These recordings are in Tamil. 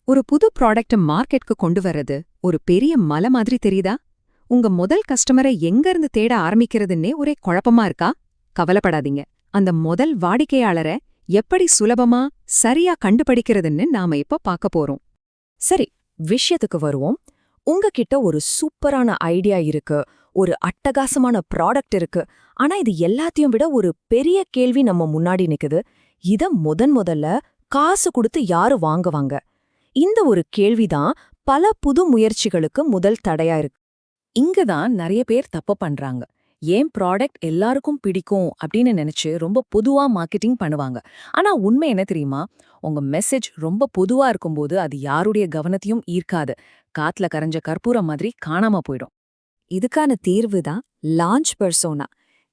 ஒரு புது ப்ராடக்ட மார்க்கெட்க்கு கொண்டு வர்றது ஒரு பெரிய மலை மாதிரி தெரியுதா? உங்க முதல் கஸ்டமரை எங்க இருந்து தேட ஆரம்பிக்கிறதுன்னே ஒரே குழப்பமா இருக்கா? கவலைப்படாதீங்க. அந்த முதல் வாடிக்கையாளரை எப்படி சுலபமா சரியா கண்டுபிடிக்கிறதுன்னு நாம இப்ப பார்க்க போறோம். சரி, விஷயத்துக்கு வருவோம். உங்ககிட்ட ஒரு சூப்பரான ஐடியா இருக்கு, ஒரு அட்டகாசமான ப்ராடக்ட் இருக்கு. ஆனா இது எல்லாத்தையும் விட ஒரு பெரிய கேள்வி நம்ம முன்னாடி நிக்குது. இத முதல்ல காசு கொடுத்து யாரு வாங்குவாங்க? இந்த ஒரு கேள்விதான் பல புது முயற்சிகளுக்கு முதல் தடையா இருக்கு. இங்கதான் நிறைய பேர் தப்பு பண்றாங்க. ஏன் ப்ராடக்ட் எல்லாருக்கும் பிடிக்கும் அப்படின்னு நினைச்சு ரொம்ப பொதுவா மார்க்கெட்டிங் பண்ணுவாங்க. ஆனா உண்மை என்ன தெரியுமா? உங்க மெசேஜ் ரொம்ப பொதுவா இருக்கும்போது அது யாருடைய கவனத்தையும் ஈர்க்காது. காத்துல கரைஞ்ச கற்பூரம் மாதிரி காணாம போயிடும். இதுக்கான தீர்வு தான் லான்ச் பெர்சோனா.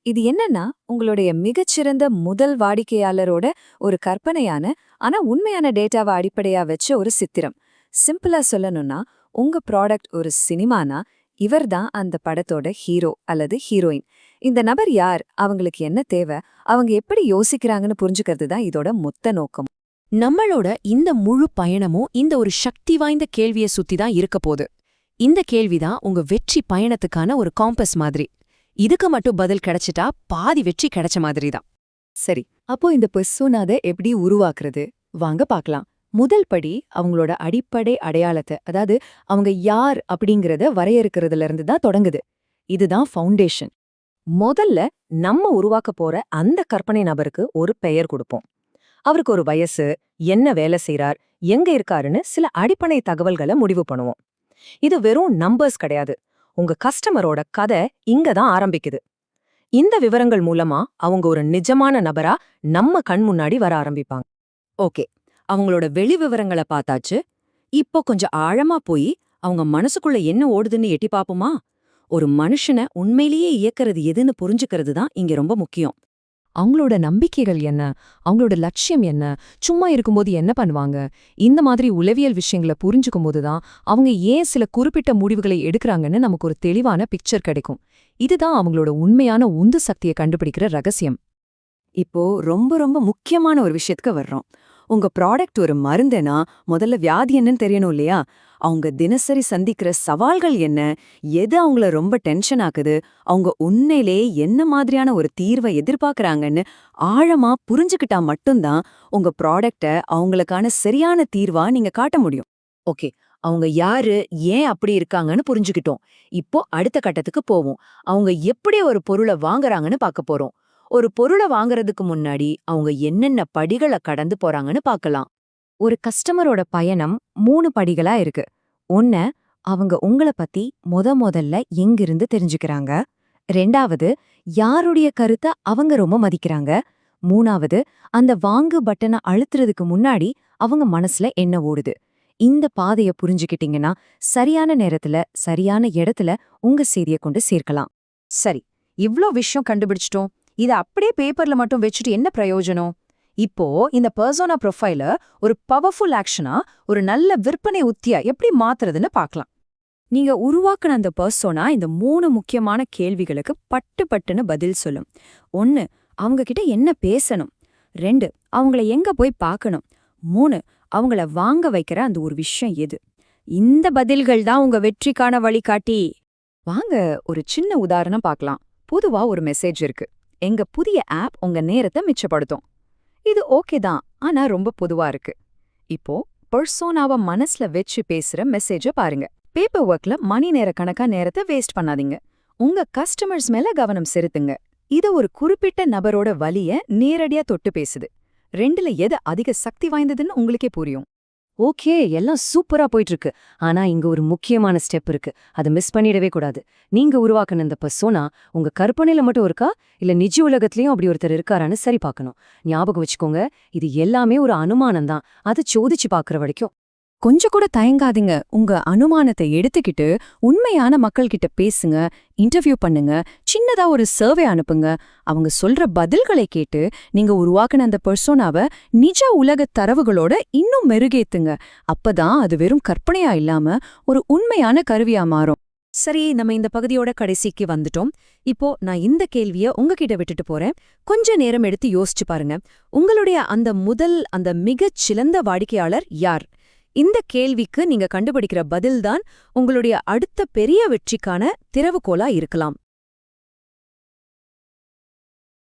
இது என்னன்னா, உங்களுடைய மிகச்சிறந்த முதல் வாடிக்கையாளரோட ஒரு கற்பனையான ஆனா உண்மையான டேட்டாவை அடிப்படையா வச்ச ஒரு சித்திரம். சிம்பிளா சொல்லணும்னா, உங்க ப்ராடக்ட் ஒரு சினிமானா இவர்தான் அந்த படத்தோட ஹீரோ அல்லது ஹீரோயின். இந்த நபர் யார், அவங்களுக்கு என்ன தேவை, அவங்க எப்படி யோசிக்கிறாங்கன்னு புரிஞ்சுக்கிறது தான் இதோட மொத்த நோக்கம். நம்மளோட இந்த முழு பயணமும் இந்த ஒரு சக்தி வாய்ந்த கேள்வியை சுத்தி தான் இருக்க போகுது. இந்த கேள்விதான் உங்க வெற்றி பயணத்துக்கான ஒரு காம்பஸ் மாதிரி. இதுக்கு மட்டும் பதில் கிடைச்சிட்டா பாதி வெற்றி கிடைச்ச மாதிரி தான். சரி, அப்போ இந்த பெர்சோனாதை எப்படி உருவாக்குறது? வாங்க பார்க்கலாம். முதல் படி அவங்களோட அடிப்படை அடையாளத்தை, அதாவது அவங்க யார் அப்படிங்கறத வரையறுக்கிறதுல இருந்து தான் தொடங்குது. இதுதான் ஃபவுண்டேஷன். முதல்ல நம்ம உருவாக்க போற அந்த கற்பனை நபருக்கு ஒரு பெயர் கொடுப்போம். அவருக்கு ஒரு வயசு, என்ன வேலை செய்றார், எங்க இருக்காருன்னு சில அடிப்படை தகவல்களை முடிவு பண்ணுவோம். இது வெறும் நம்பர்ஸ் கிடையாது. உங்க கஸ்டமரோட கதை இங்க தான் ஆரம்பிக்குது. இந்த விவரங்கள் மூலமா அவங்க ஒரு நிஜமான நபரா நம்ம கண் முன்னாடி வர ஆரம்பிப்பாங்க. ஓகே, அவங்களோட வெளி விவரங்களை பார்த்தாச்சு. இப்போ கொஞ்சம் ஆழமா போய் அவங்க மனசுக்குள்ள என்ன ஓடுதுன்னு எட்டி பாப்போமா? ஒரு மனுஷனை உண்மையிலேயே இயக்கிறது எதுன்னு புரிஞ்சுக்கிறது தான் இங்க ரொம்ப முக்கியம். அவங்களோட நம்பிக்கைகள் என்ன, அவங்களோட லட்சியம் என்ன, சும்மா இருக்கும்போது என்ன பண்ணுவாங்க, இந்த மாதிரி உளவியல் விஷயங்களை புரிஞ்சுக்கும் போதுதான் அவங்க ஏன் சில குறிப்பிட்ட முடிவுகளை எடுக்கிறாங்கன்னு நமக்கு ஒரு தெளிவான பிக்சர் கிடைக்கும். இதுதான் அவங்களோட உண்மையான உந்து சக்தியை கண்டுபிடிக்கிற ரகசியம். இப்போ ரொம்ப ரொம்ப முக்கியமான ஒரு விஷயத்துக்கு வர்றோம். உங்க ப்ராடக்ட் ஒரு மருந்துனா முதல்ல வியாதி என்னன்னு தெரியணும் இல்லையா? அவங்க தினசரி சந்திக்கிற சவால்கள் என்ன, எது அவங்கள ரொம்ப டென்ஷன் ஆக்குது, அவங்க உண்மையிலேயே என்ன மாதிரியான ஒரு தீர்வை எதிர்பார்க்கறாங்கன்னு ஆழமா புரிஞ்சுக்கிட்டா மட்டும்தான் உங்க ப்ராடக்ட அவங்களுக்கான சரியான தீர்வா நீங்க காட்ட முடியும். ஓகே, அவங்க யாரு, ஏன் அப்படி இருக்காங்கன்னு புரிஞ்சுக்கிட்டோம். இப்போ அடுத்த கட்டத்துக்கு போவோம். அவங்க எப்படி ஒரு பொருளை வாங்குறாங்கன்னு பார்க்க போறோம். ஒரு பொருளை வாங்குறதுக்கு முன்னாடி அவங்க என்னென்ன படிகளை கடந்து போறாங்கன்னு பார்க்கலாம். ஒரு கஸ்டமரோட பயணம் 3 படிகளா இருக்கு. 1, அவங்க உங்கள பத்தி முதல்ல எங்கிருந்து தெரிஞ்சுக்கிறாங்க. 2வது, யாருடைய கருத்தை அவங்க ரொம்ப மதிக்கிறாங்க. 3வது, அந்த வாங்கு பட்டனை அழுத்துறதுக்கு முன்னாடி அவங்க மனசுல என்ன ஓடுது. இந்த பாதைய புரிஞ்சுக்கிட்டீங்கன்னா சரியான நேரத்துல சரியான இடத்துல உங்க செய்தியை கொண்டு சேர்க்கலாம். சரி, இவ்ளோ விஷயம் கண்டுபிடிச்சிட்டோம். இத அப்படியே பேப்பர்ல மட்டும் வச்சுட்டு என்ன பிரயோஜனம்? இப்போ இந்த பெர்சோனா ப்ரொஃபைல ஒரு பவர்ஃபுல் ஆக்ஷனா, ஒரு நல்ல விற்பனை உத்தியா எப்படி மாத்துறதுன்னு பார்க்கலாம். நீங்க உருவாக்குன அந்த பெர்சோனா இந்த 3 முக்கியமான கேள்விகளுக்கு பட்டுன்னு பதில் சொல்லும். 1, அவங்க கிட்ட என்ன பேசணும். 2, அவங்கள எங்க போய் பார்க்கணும். 3, அவங்கள வாங்க வைக்கிற அந்த ஒரு விஷயம் எது. இந்த பதில்கள் தான் உங்க வெற்றிக்கான வழிகாட்டி. வாங்க ஒரு சின்ன உதாரணம் பார்க்கலாம். பொதுவா ஒரு மெசேஜ் இருக்கு: எங்க புதிய ஆப் உங்க நேரத்தை மிச்சப்படுத்தும். இது ஓகே தான், ஆனா ரொம்ப பொதுவா இருக்கு. இப்போ பெர்சோனாவை மனசுல வச்சு பேசுற மெசேஜ பாருங்க. பேப்பர் ஒர்க்ல மணி நேர கணக்கா நேரத்தை வேஸ்ட் பண்ணாதீங்க. உங்க கஸ்டமர்ஸ் மேல கவனம் செலுத்துங்க. இது ஒரு குறிப்பிட்ட நபரோட வலிய நேரடியா தொட்டு பேசுது. 2ல எது அதிக சக்தி வாய்ந்ததுன்னு உங்களுக்கே புரியும். ஓகே, எல்லாம் சூப்பரா போயிட்டு இருக்கு. ஆனா இங்க ஒரு முக்கியமான ஸ்டெப் இருக்கு. அதை மிஸ் பண்ணிடவே கூடாது. நீங்க உருவாக்குன இந்த பெர்சோனா உங்க கற்பனையில மட்டும் இருக்கா, இல்ல நிஜ உலகத்திலயும் அப்படி ஒருத்தர் இருக்காரான்னு சரி பார்க்கணும். ஞாபகம் வச்சுக்கோங்க, இது எல்லாமே ஒரு அனுமானம் தான். அதை சோதிச்சு பார்க்கற வரைக்கும் கொஞ்சம் கூட தயங்காதீங்க. உங்க அனுமானத்தை எடுத்துக்கிட்டு உண்மையான மக்கள் கிட்ட பேசுங்க, இன்டர்வியூ பண்ணுங்க, சின்னதா ஒரு சர்வே அனுப்புங்க. அவங்க சொல்ற பதில்களை கேட்டு நீங்க உருவாக்குன அந்த பெர்சோனாவை நிஜ உலக தரவுகளோட இன்னும் மெருகேத்துங்க. அப்பதான் அது வெறும் கற்பனையா இல்லாம ஒரு உண்மையான கருவியா மாறும். சரி, நம்ம இந்த பகுதியோட கடைசிக்கு வந்துட்டோம். இப்போ நான் இந்த கேள்விய உங்ககிட்ட விட்டுட்டு போறேன். கொஞ்ச நேரம் எடுத்து யோசிச்சு பாருங்க. உங்களுடைய அந்த மிகச் சிறந்த வாடிக்கையாளர் யார்? இந்த கேள்விக்கு நீங்க கண்டுபிடிக்கிற பதில்தான் உங்களுடைய அடுத்த பெரிய வெற்றிக்கான திறவுகோலா இருக்கலாம்.